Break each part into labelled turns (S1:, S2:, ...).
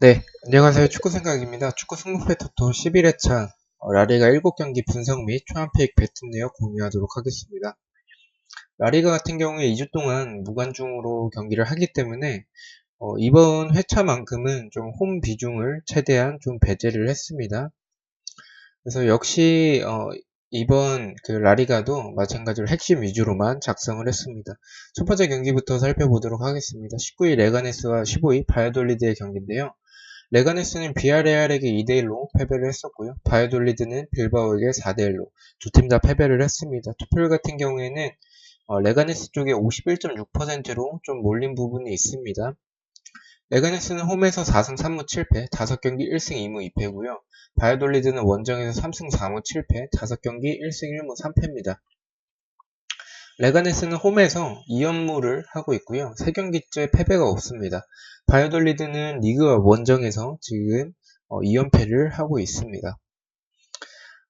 S1: 네, 안녕하세요. 축구생각입니다. 축구 승부패 토토 11회차 라리가 7경기 분석 및 초안페이크 배팅 내역 공유하도록 하겠습니다. 라리가 같은 경우에 2주 동안 무관중으로 경기를 하기 때문에 이번 회차만큼은 좀 홈 비중을 최대한 좀 배제를 했습니다. 그래서 역시 이번 그 라리가도 마찬가지로 핵심 위주로만 작성을 했습니다. 첫 번째 경기부터 살펴보도록 하겠습니다. 19위 레가네스와 15위 바이아돌리드의 경기인데요. 레가네스는 비아레알에게 2대1로 패배를 했었고요. 바이돌리드는 빌바오에게 4대1로 두 팀 다 패배를 했습니다. 투표율 같은 경우에는 레가네스 쪽에 51.6%로 좀 몰린 부분이 있습니다. 레가네스는 홈에서 4승 3무 7패, 5경기 1승 2무 2패고요. 바이돌리드는 원정에서 3승 4무 7패, 5경기 1승 1무 3패입니다. 레가네스는 홈에서 2연무를 하고 있고요. 3경기째 패배가 없습니다. 바이오돌리드는 리그와 원정에서 지금 2연패를 하고 있습니다.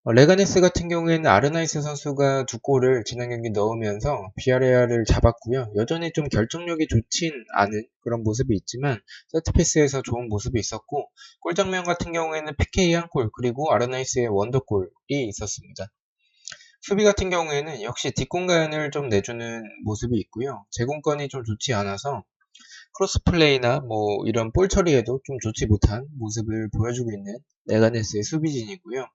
S1: 레가네스 같은 경우에는 아르나이스 선수가 2골을 지난 경기 넣으면서 비아레알을 잡았고요. 여전히 좀 결정력이 좋진 않은 그런 모습이 있지만 세트피스에서 좋은 모습이 있었고, 골 장면 같은 경우에는 PK 한 골 그리고 아르나이스의 원더골이 있었습니다. 수비 같은 경우에는 역시 뒷공간을 좀 내주는 모습이 있고요. 제공권이 좀 좋지 않아서 크로스 플레이나 뭐 이런 볼 처리에도 좀 좋지 못한 모습을 보여주고 있는 레가네스의 수비진이고요.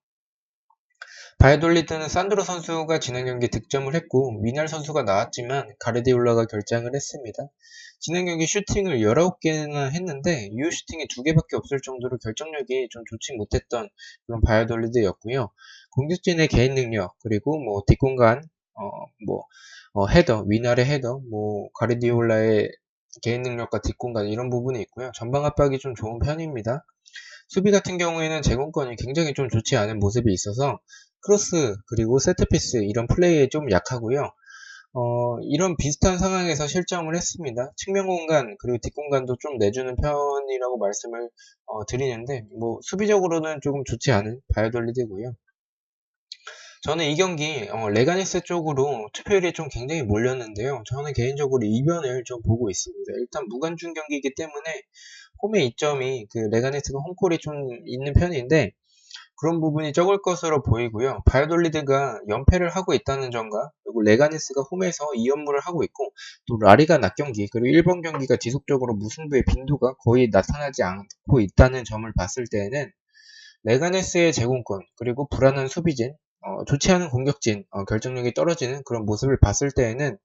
S1: 바이돌리드는 산드로 선수가 지난 경기 득점을 했고 미날 선수가 나왔지만 가르디올라가 결장을 했습니다. 지난 경기 슈팅을 19개나 했는데 유효 슈팅이 2개밖에 없을 정도로 결정력이 좀 좋지 못했던 그런 바이돌리드였고요. 공격진의 개인 능력 그리고 뭐 뒷공간 헤더 위날의 헤더 가르디올라의 개인 능력과 뒷공간 이런 부분이 있고요. 전방 압박이 좀 좋은 편입니다. 수비 같은 경우에는 제공권이 굉장히 좀 좋지 않은 모습이 있어서 크로스 그리고 세트피스 이런 플레이에 좀 약하고요. 이런 비슷한 상황에서 실점을 했습니다. 측면 공간 그리고 뒷공간도 좀 내주는 편이라고 말씀을 드리는데 수비적으로는 조금 좋지 않은 바이오돌리드고요. 저는 이 경기 레가네스 쪽으로 투표율이 좀 굉장히 몰렸는데요. 저는 개인적으로 이변을 좀 보고 있습니다. 일단 무관중 경기이기 때문에 홈의 이점이 그 레가네스가 홈콜이 좀 있는 편인데 그런 부분이 적을 것으로 보이고요. 바이올리드가 연패를 하고 있다는 점과 그리고 레가네스가 홈에서 2연무를 하고 있고 또 라리가 낮 경기 그리고 일본 경기가 지속적으로 무승부의 빈도가 거의 나타나지 않고 있다는 점을 봤을 때에는 레가네스의 제공권 그리고 불안한 수비진 좋지 않은 공격진 결정력이 떨어지는 그런 모습을 봤을 때에는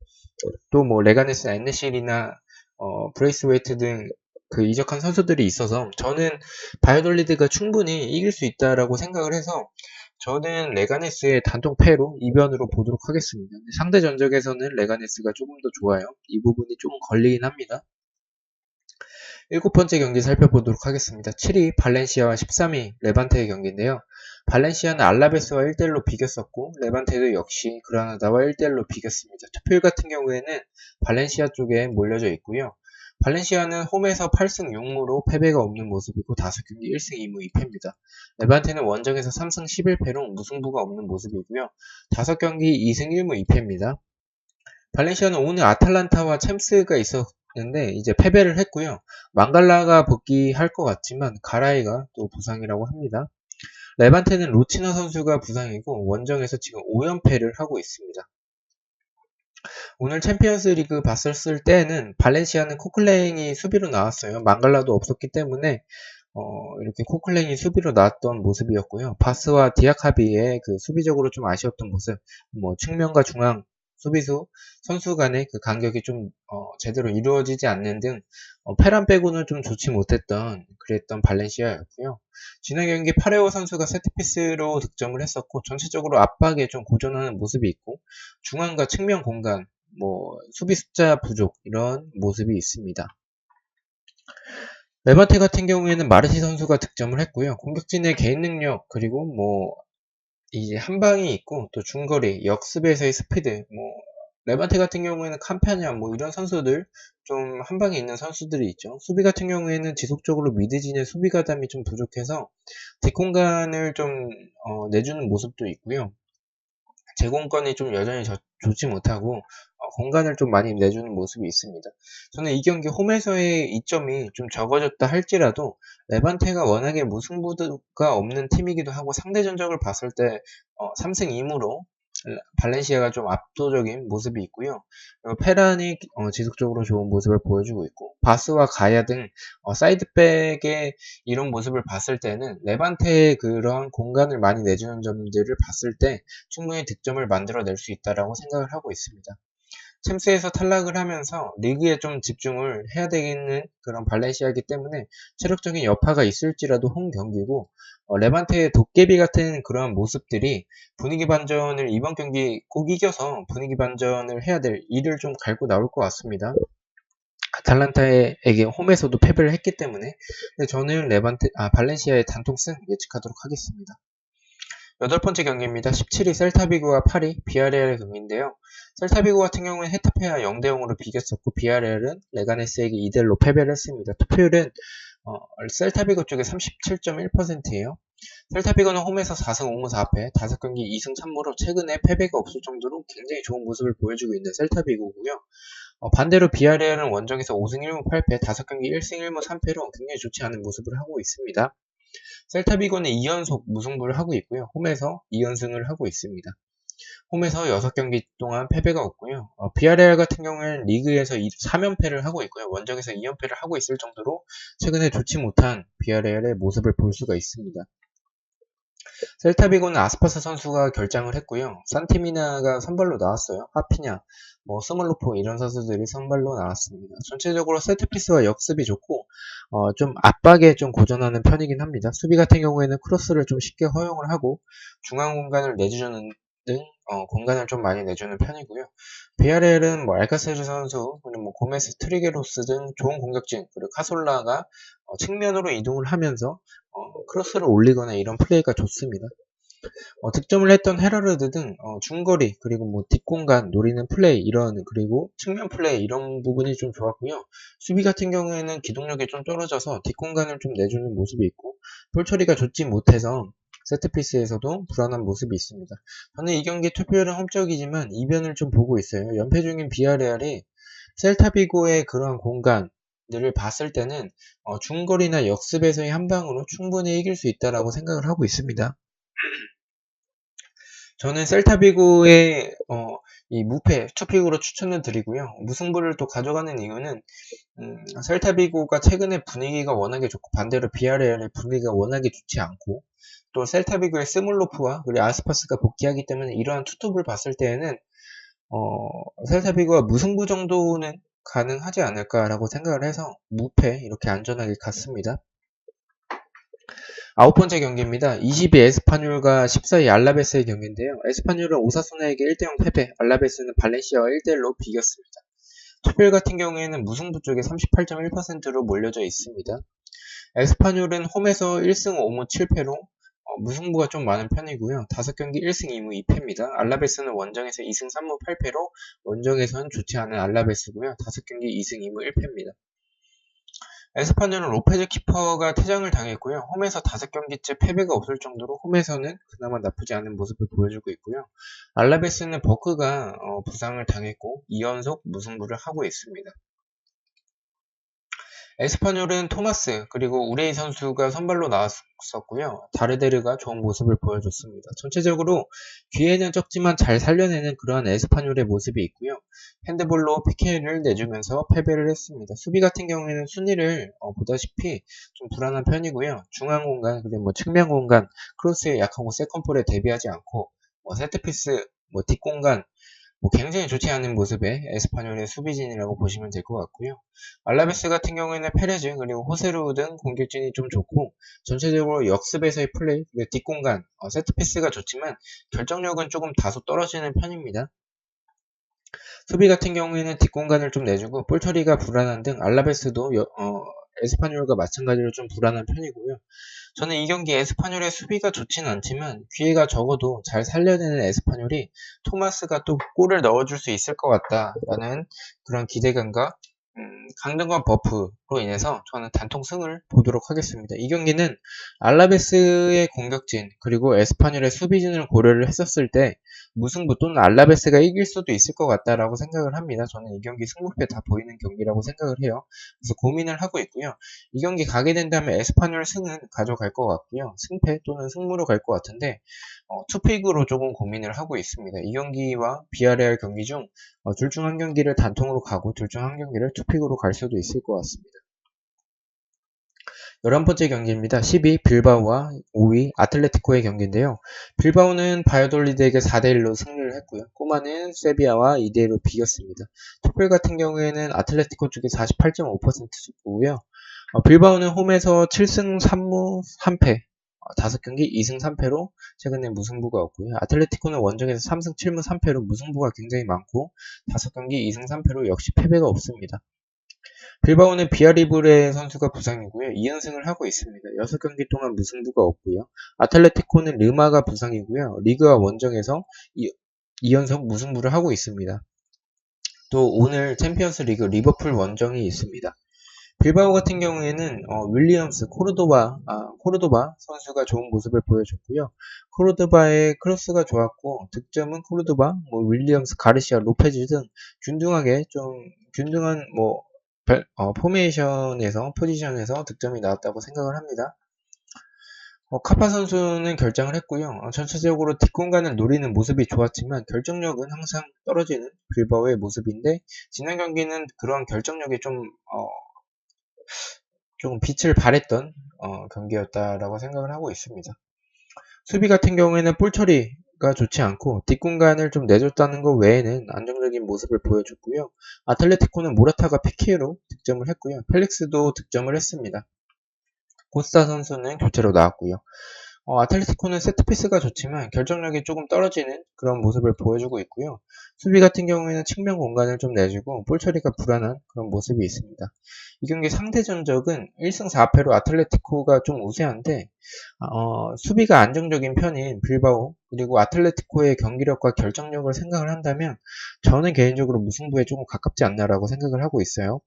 S1: 또 레가네스나 엔네실이나 브레이스웨이트 등 그 이적한 선수들이 있어서 저는 바이올리드가 충분히 이길 수 있다라고 생각을 해서 저는 레가네스의 단독 패로 이변으로 보도록 하겠습니다. 상대 전적에서는 레가네스가 조금 더 좋아요. 이 부분이 조금 걸리긴 합니다. 7번째 경기 살펴보도록 하겠습니다. 7위 발렌시아와 13위 레반테의 경기인데요. 발렌시아는 알라베스와 1대1로 비겼었고 레반테도 역시 그라나다와 1대1로 비겼습니다. 투표율 같은 경우에는 발렌시아 쪽에 몰려져 있고요. 발렌시아는 홈에서 8승 6무로 패배가 없는 모습이고 5경기 1승 2무 2패입니다. 레반테는 원정에서 3승 11패로 무승부가 없는 모습이고요. 5경기 2승 1무 2패입니다. 발렌시아는 오늘 아탈란타와 챔스가 있었는데 이제 패배를 했고요. 망갈라가 복귀할 것 같지만 가라이가 또 부상이라고 합니다. 레반테는 루치나 선수가 부상이고 원정에서 지금 5연패를 하고 있습니다. 오늘 챔피언스 리그 봤을 때는 발렌시아는 코클레인이 수비로 나왔어요. 망갈라도 없었기 때문에 이렇게 코클레인이 수비로 나왔던 모습이었고요. 바스와 디아카비의 그 수비적으로 좀 아쉬웠던 모습, 측면과 중앙 수비수 선수 간의 그 간격이 좀 제대로 이루어지지 않는 등 페란 빼고는 좀 좋지 못했던 그랬던 발렌시아였고요. 지난 경기 파레오 선수가 세트피스로 득점을 했었고 전체적으로 압박에 좀 고전하는 모습이 있고 중앙과 측면 공간, 수비 숫자 부족 이런 모습이 있습니다. 레반테 같은 경우에는 마르시 선수가 득점을 했고요. 공격진의 개인 능력 그리고 이제 한방이 있고 또 중거리 역습에서의 스피드 레반테 같은 경우에는 캄파냐 이런 선수들 좀 한방에 있는 선수들이 있죠. 수비 같은 경우에는 지속적으로 미드진의 수비 가담이 좀 부족해서 뒷공간을 좀 내주는 모습도 있고요. 제공권이 좀 여전히 좋지 못하고 공간을 좀 많이 내주는 모습이 있습니다. 저는 이 경기 홈에서의 이점이 좀 적어졌다 할지라도 레반테가 워낙에 무승부가 없는 팀이기도 하고 상대 전적을 봤을 때 3승 2무로 발렌시아가 좀 압도적인 모습이 있고요. 페란이 지속적으로 좋은 모습을 보여주고 있고 바스와 가야 등 사이드백의 이런 모습을 봤을 때는 레반테의 그런 공간을 많이 내주는 점들을 봤을 때 충분히 득점을 만들어낼 수 있다라고 생각을 하고 있습니다. 챔스에서 탈락을 하면서 리그에 좀 집중을 해야 되는 그런 발렌시아이기 때문에 체력적인 여파가 있을지라도 홈 경기고 레반테의 도깨비 같은 그런 모습들이 분위기 반전을 이번 경기 꼭 이겨서 분위기 반전을 해야 될 일을 좀 갈고 나올 것 같습니다. 아탈란타에게 홈에서도 패배를 했기 때문에 저는 발렌시아의 단통승 예측하도록 하겠습니다. 8번째 경기입니다. 17위 셀타비고와 8위 비아레알의 경기인데요. 셀타비고 같은 경우는 헤타페와 0대0으로 비겼었고 비아레알은 레가네스에게 2대1로 패배를 했습니다. 투표율은 셀타비고 쪽에 37.1%예요. 셀타비고는 홈에서 4승 5무 4패, 5경기 2승 3무로 최근에 패배가 없을 정도로 굉장히 좋은 모습을 보여주고 있는 셀타비고고요. 반대로 비아레알은 원정에서 5승 1무 8패, 5경기 1승 1무 3패로 굉장히 좋지 않은 모습을 하고 있습니다. 셀타비고는 2연속 무승부를 하고 있고요. 홈에서 2연승을 하고 있습니다. 홈에서 6경기 동안 패배가 없고요. 비아레알 같은 경우에는 리그에서 3연패를 하고 있고요. 원정에서 2연패를 하고 있을 정도로 최근에 좋지 못한 비아레알의 모습을 볼 수가 있습니다. 셀타비고는 아스파스 선수가 결장을 했고요. 산티미나가 선발로 나왔어요. 하피냐, 스몰로포 이런 선수들이 선발로 나왔습니다. 전체적으로 세트피스와 역습이 좋고 좀 압박에 좀 고전하는 편이긴 합니다. 수비 같은 경우에는 크로스를 좀 쉽게 허용을 하고 중앙 공간을 내주는 등 공간을 좀 많이 내주는 편이고요. 비아레알은 알카세르 선수, 그리고 고메스 트리게로스 등 좋은 공격진, 그리고 카솔라가 측면으로 이동을 하면서 크로스를 올리거나 이런 플레이가 좋습니다. 득점을 했던 헤라르드 등 중거리 그리고 뒷공간 노리는 플레이 그리고 측면 플레이 이런 부분이 좀 좋았고요. 수비 같은 경우에는 기동력이 좀 떨어져서 뒷공간을 좀 내주는 모습이 있고 볼 처리가 좋지 못해서 세트피스에서도 불안한 모습이 있습니다. 저는 이 경기 투표율은 홈쪽이지만 이변을 좀 보고 있어요. 연패 중인 비아레알이 셀타비고의 그러한 공간들을 봤을 때는 중거리나 역습에서의 한 방으로 충분히 이길 수 있다라고 생각을 하고 있습니다. 저는 셀타비고의 이 무패 투픽으로 추천을 드리고요. 무승부를 또 가져가는 이유는 셀타비고가 최근에 분위기가 워낙에 좋고 반대로 비아레알의 분위기가 워낙에 좋지 않고 또 셀타비고의 스몰로프와 그리고 아스파스가 복귀하기 때문에 이러한 투톱을 봤을 때에는 셀타비고가 무승부 정도는 가능하지 않을까라고 생각을 해서 무패 이렇게 안전하게 갔습니다. 9번째 경기입니다. 22 에스파뇰과 14위 알라베스의 경기인데요. 에스파뇰은 오사수나에게 1대0 패배, 알라베스는 발렌시아와 1대1로 비겼습니다. 투표율 같은 경우에는 무승부 쪽에 38.1%로 몰려져 있습니다. 에스파뇰은 홈에서 1승 5무 7패로 무승부가 좀 많은 편이고요. 5경기 1승 2무 2패입니다. 알라베스는 원정에서 2승 3무 8패로 원정에서는 좋지 않은 알라베스고요. 5경기 2승 2무 1패입니다. 에스파뇰은 로페즈 키퍼가 퇴장을 당했고요. 홈에서 5경기째 패배가 없을 정도로 홈에서는 그나마 나쁘지 않은 모습을 보여주고 있고요. 알라베스는 버크가 부상을 당했고 2연속 무승부를 하고 있습니다. 에스파뇰은 토마스 그리고 우레이 선수가 선발로 나왔었고요. 다르데르가 좋은 모습을 보여줬습니다. 전체적으로 기회는 적지만 잘 살려내는 그러한 에스파뇰의 모습이 있고요. 핸드볼로 PK를 내주면서 패배를 했습니다. 수비 같은 경우에는 순위를 보다시피 좀 불안한 편이고요. 중앙 공간 그리고 측면 공간 크로스에 약하고 세컨볼에 대비하지 않고 세트피스 뒷공간 굉장히 좋지 않은 모습의 에스파뇰의 수비진이라고 보시면 될 것 같고요. 알라베스 같은 경우에는 페레즈 그리고 호세루 등 공격진이 좀 좋고 전체적으로 역습에서의 플레이, 뒷공간, 세트피스가 좋지만 결정력은 조금 다소 떨어지는 편입니다. 수비 같은 경우에는 뒷공간을 좀 내주고 볼 처리가 불안한 등 알라베스도 에스파뇰과 마찬가지로 좀 불안한 편이고요. 저는 이 경기 에스파뇰의 수비가 좋지는 않지만 기회가 적어도 잘 살려내는 에스파뇰이 토마스가 또 골을 넣어줄 수 있을 것 같다라는 그런 기대감과 강등권 버프로 인해서 저는 단통승을 보도록 하겠습니다. 이 경기는 알라베스의 공격진 그리고 에스파뇰의 수비진을 고려를 했었을 때 무승부 또는 알라베스가 이길 수도 있을 것 같다라고 생각을 합니다. 저는 이 경기 승부패 다 보이는 경기라고 생각을 해요. 그래서 고민을 하고 있고요. 이 경기 가게 된다면 에스파뇰 승은 가져갈 것 같고요. 승패 또는 승무로 갈 것 같은데 투픽으로 조금 고민을 하고 있습니다. 이 경기와 비아레알 경기 중 둘 중 한 경기를 단통으로 가고 둘 중 한 경기를 투픽으로 갈 수도 있을 것 같습니다. 11번째 경기입니다. 10위 빌바오와 5위 아틀레티코의 경기인데요. 빌바오는 바이오돌리드에게 4대1로 승리를 했고요. 꼬마는 세비야와 2대1로 비겼습니다. 투표 같은 경우에는 아틀레티코 쪽이 48.5% 수고고요. 빌바오는 홈에서 7승 3무 3패 5경기 2승 3패로 최근에 무승부가 없고요. 아틀레티코는 원정에서 3승 7무 3패로 무승부가 굉장히 많고 5경기 2승 3패로 역시 패배가 없습니다. 빌바오는 비아리브레 선수가 부상이고요. 2연승을 하고 있습니다. 6경기 동안 무승부가 없고요. 아틀레티코는 르마가 부상이고요. 리그와 원정에서 2연속 무승부를 하고 있습니다. 또 오늘 챔피언스 리그 리버풀 원정이 있습니다. 빌바오 같은 경우에는 윌리엄스, 코르도바 선수가 좋은 모습을 보여줬고요. 코르도바의 크로스가 좋았고 득점은 코르도바, 윌리엄스, 가르시아, 로페즈 등 균등한 포지션에서 득점이 나왔다고 생각을 합니다. 카파 선수는 결장을 했고요. 전체적으로 뒷공간을 노리는 모습이 좋았지만 결정력은 항상 떨어지는 빌바오의 모습인데 지난 경기는 그런 결정력이 조금 빛을 발했던 경기였다라고 생각을 하고 있습니다. 수비 같은 경우에는 볼 처리가 좋지 않고 뒷공간을 좀 내줬다는 것 외에는 안정적인 모습을 보여줬고요. 아틀레티코는 모라타가 PK로 득점을 했고요. 펠릭스도 득점을 했습니다. 코스타 선수는 교체로 나왔고요. 아틀레티코는 세트피스가 좋지만 결정력이 조금 떨어지는 그런 모습을 보여주고 있고요. 수비 같은 경우에는 측면 공간을 좀 내주고 볼 처리가 불안한 그런 모습이 있습니다. 이 경기 상대 전적은 1승 4패로 아틀레티코가 좀 우세한데 수비가 안정적인 편인 빌바오 그리고 아틀레티코의 경기력과 결정력을 생각을 한다면 저는 개인적으로 무승부에 조금 가깝지 않나라고 생각을 하고 있어요.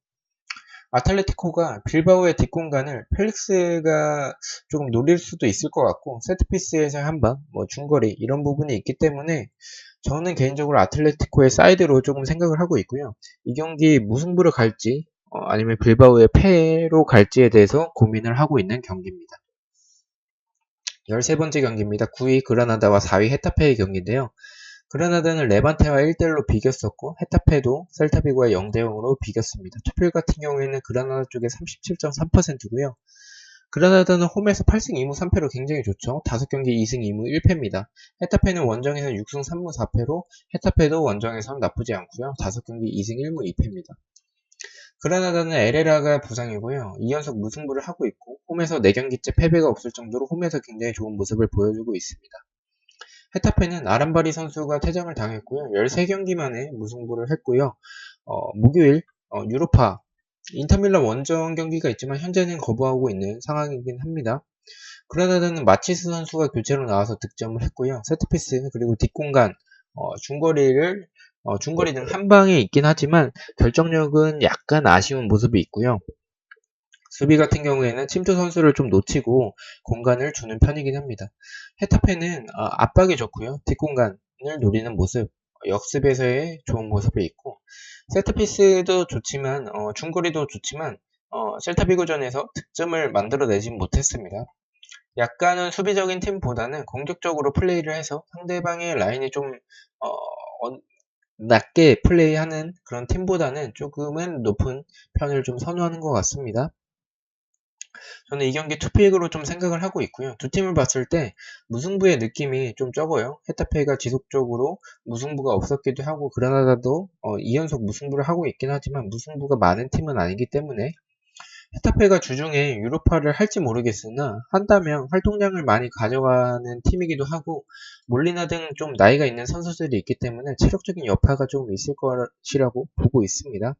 S1: 아틀레티코가 빌바오의 뒷공간을 펠릭스가 조금 노릴 수도 있을 것 같고 세트피스에서 한방, 중거리 이런 부분이 있기 때문에 저는 개인적으로 아틀레티코의 사이드로 조금 생각을 하고 있고요. 이 경기 무승부로 갈지 아니면 빌바오의 패로 갈지에 대해서 고민을 하고 있는 경기입니다. 13번째 경기입니다. 9위 그라나다와 4위 헤타페의 경기인데요. 그라나다는 레반테와 1대1로 비겼었고 헤타페도 셀타비고와 0대0으로 비겼습니다. 투표 같은 경우에는 그라나다 쪽에 37.3%고요. 그라나다는 홈에서 8승 2무 3패로 굉장히 좋죠. 5경기 2승 2무 1패입니다. 헤타페는 원정에서 6승 3무 4패로 헤타페도 원정에서는 나쁘지 않고요. 5경기 2승 1무 2패입니다. 그라나다는 에레라가 부상이고요. 2연속 무승부를 하고 있고 홈에서 4경기째 패배가 없을 정도로 홈에서 굉장히 좋은 모습을 보여주고 있습니다. 헤타페는 아람바리 선수가 퇴장을 당했고요. 13경기 만에 무승부를 했고요. 목요일 유로파 인터밀란 원정 경기가 있지만 현재는 거부하고 있는 상황이긴 합니다. 그라나다는 마치스 선수가 교체로 나와서 득점을 했고요. 세트피스 그리고 뒷공간 중거리는 한 방에 있긴 하지만 결정력은 약간 아쉬운 모습이 있고요. 수비 같은 경우에는 침투 선수를 좀 놓치고 공간을 주는 편이긴 합니다. 헤타페는 압박이 좋고요. 뒷공간을 노리는 모습, 역습에서의 좋은 모습이 있고 세트피스도 좋지만 중거리도 좋지만 셀타비고전에서 득점을 만들어내진 못했습니다. 약간은 수비적인 팀보다는 공격적으로 플레이를 해서 상대방의 라인이 좀 낮게 플레이하는 그런 팀보다는 조금은 높은 편을 좀 선호하는 것 같습니다. 저는 이 경기 투픽으로 좀 생각을 하고 있고요. 두 팀을 봤을 때 무승부의 느낌이 좀 적어요. 헤타페가 지속적으로 무승부가 없었기도 하고 그라나다도 2연속 무승부를 하고 있긴 하지만 무승부가 많은 팀은 아니기 때문에 헤타페가 주중에 유로파를 할지 모르겠으나 한다면 활동량을 많이 가져가는 팀이기도 하고 몰리나 등 좀 나이가 있는 선수들이 있기 때문에 체력적인 여파가 좀 있을 것이라고 보고 있습니다.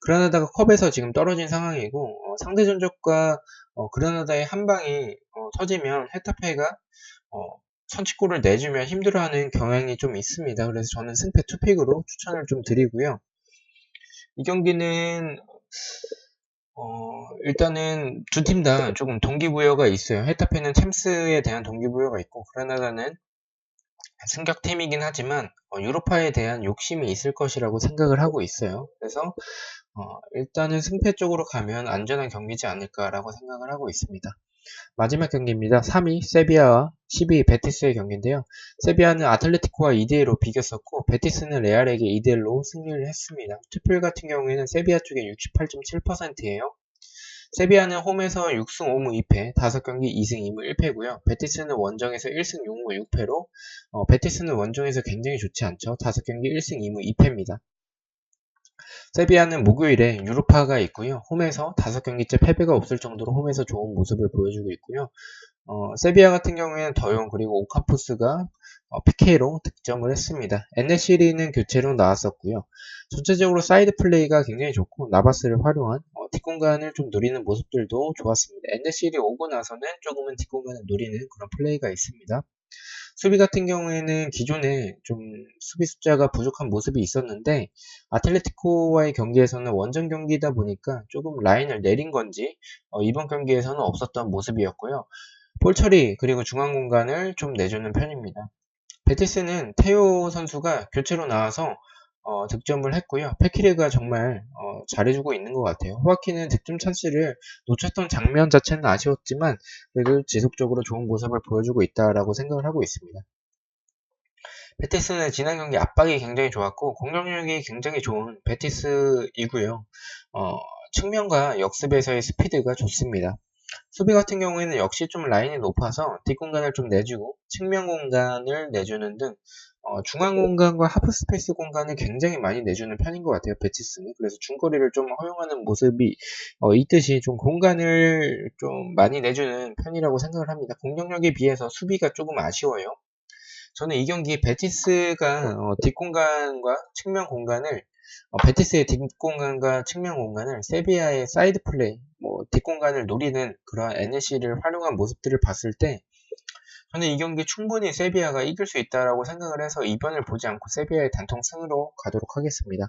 S1: 그라나다가 컵에서 지금 떨어진 상황이고 상대 전적과 그라나다의 한 방이 터지면 헤타페가 선취골을 내주면 힘들어하는 경향이 좀 있습니다. 그래서 저는 승패 투픽으로 추천을 좀 드리고요. 이 경기는 일단은 두 팀 다 조금 동기부여가 있어요. 헤타페는 챔스에 대한 동기부여가 있고 그라나다는 승격팀이긴 하지만 유로파에 대한 욕심이 있을 것이라고 생각을 하고 있어요. 그래서 일단은 승패 쪽으로 가면 안전한 경기지 않을까라고 생각을 하고 있습니다. 마지막 경기입니다. 3위 세비야와 12위 베티스의 경기인데요. 세비야는 아틀레티코와 2대1로 비겼었고 베티스는 레알에게 2대1로 승리를 했습니다. 투표율 같은 경우에는 세비야 쪽에 68.7%예요. 세비야는 홈에서 6승 5무 2패, 5경기 2승 2무 1패고요. 베티스는 원정에서 1승 6무 6패로 베티스는 원정에서 굉장히 좋지 않죠. 5경기 1승 2무 2패입니다. 세비야는 목요일에 유로파가 있고요. 홈에서 5경기째 패배가 없을 정도로 홈에서 좋은 모습을 보여주고 있고요. 세비야 같은 경우에는 더용 그리고 오캄포스가 PK로 득점을 했습니다. 엔네시리는 교체로 나왔었고요. 전체적으로 사이드 플레이가 굉장히 좋고 나바스를 활용한 뒷공간을 좀 누리는 모습들도 좋았습니다. 엔네시리 오고 나서는 조금은 뒷공간을 누리는 그런 플레이가 있습니다. 수비 같은 경우에는 기존에 좀 수비 숫자가 부족한 모습이 있었는데 아틀레티코와의 경기에서는 원정 경기다 보니까 조금 라인을 내린 건지 이번 경기에서는 없었던 모습이었고요. 볼 처리 그리고 중앙 공간을 좀 내주는 편입니다. 베티스는 테오 선수가 교체로 나와서 득점을 했고요. 페키르가 정말 잘해주고 있는 것 같아요. 호아킨은 득점 찬스를 놓쳤던 장면 자체는 아쉬웠지만 그래도 지속적으로 좋은 모습을 보여주고 있다라고 생각을 하고 있습니다. 베티스는 지난 경기 압박이 굉장히 좋았고 공격력이 굉장히 좋은 베티스이고요. 측면과 역습에서의 스피드가 좋습니다. 수비 같은 경우에는 역시 좀 라인이 높아서 뒷공간을 좀 내주고 측면 공간을 내주는 등 중앙 공간과 하프 스페이스 공간을 굉장히 많이 내주는 편인 것 같아요. 베티스는. 그래서 중거리를 좀 허용하는 모습이 있듯이 좀 공간을 좀 많이 내주는 편이라고 생각을 합니다. 공격력에 비해서 수비가 조금 아쉬워요. 저는 이 경기 베티스가 뒷공간과 측면 공간을 베티스의 뒷공간과 측면 공간을 세비야의 사이드 플레이, 뒷공간을 노리는 그런 NC를 활용한 모습들을 봤을 때 저는 이 경기 충분히 세비야가 이길 수 있다라고 생각을 해서 이변을 보지 않고 세비야의 단통 승으로 가도록 하겠습니다.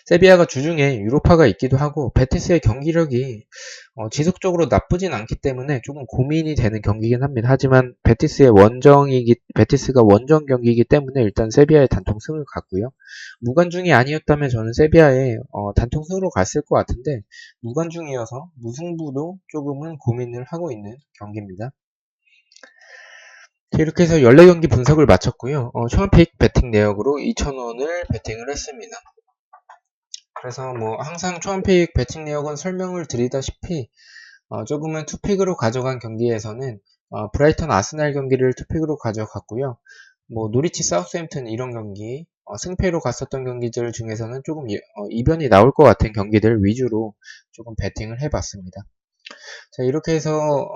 S1: 세비야가 주중에 유로파가 있기도 하고 베티스의 경기력이 지속적으로 나쁘진 않기 때문에 조금 고민이 되는 경기긴 합니다. 하지만 베티스가 원정 경기이기 때문에 일단 세비야의 단통 승을 갔고요. 무관중이 아니었다면 저는 세비야의 단통 승으로 갔을 것 같은데 무관중이어서 무승부도 조금은 고민을 하고 있는 경기입니다. 이렇게 해서 14경기 분석을 마쳤고요. 초안픽 베팅 내역으로 2,000원을 베팅을 했습니다. 그래서 항상 초안픽 배팅 내역은 설명을 드리다시피 조금은 투픽으로 가져간 경기에서는 브라이턴 아스날 경기를 투픽으로 가져갔고요. 노리치 사우스햄튼 이런 경기 승패로 갔었던 경기들 중에서는 조금 이변이 나올 것 같은 경기들 위주로 조금 배팅을 해봤습니다. 자, 이렇게 해서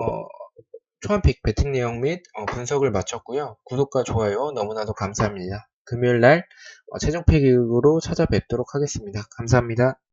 S1: 초안픽 배팅 내용 및 분석을 마쳤고요. 구독과 좋아요 너무나도 감사합니다. 금요일날 최종 픽으로 찾아뵙도록 하겠습니다. 감사합니다.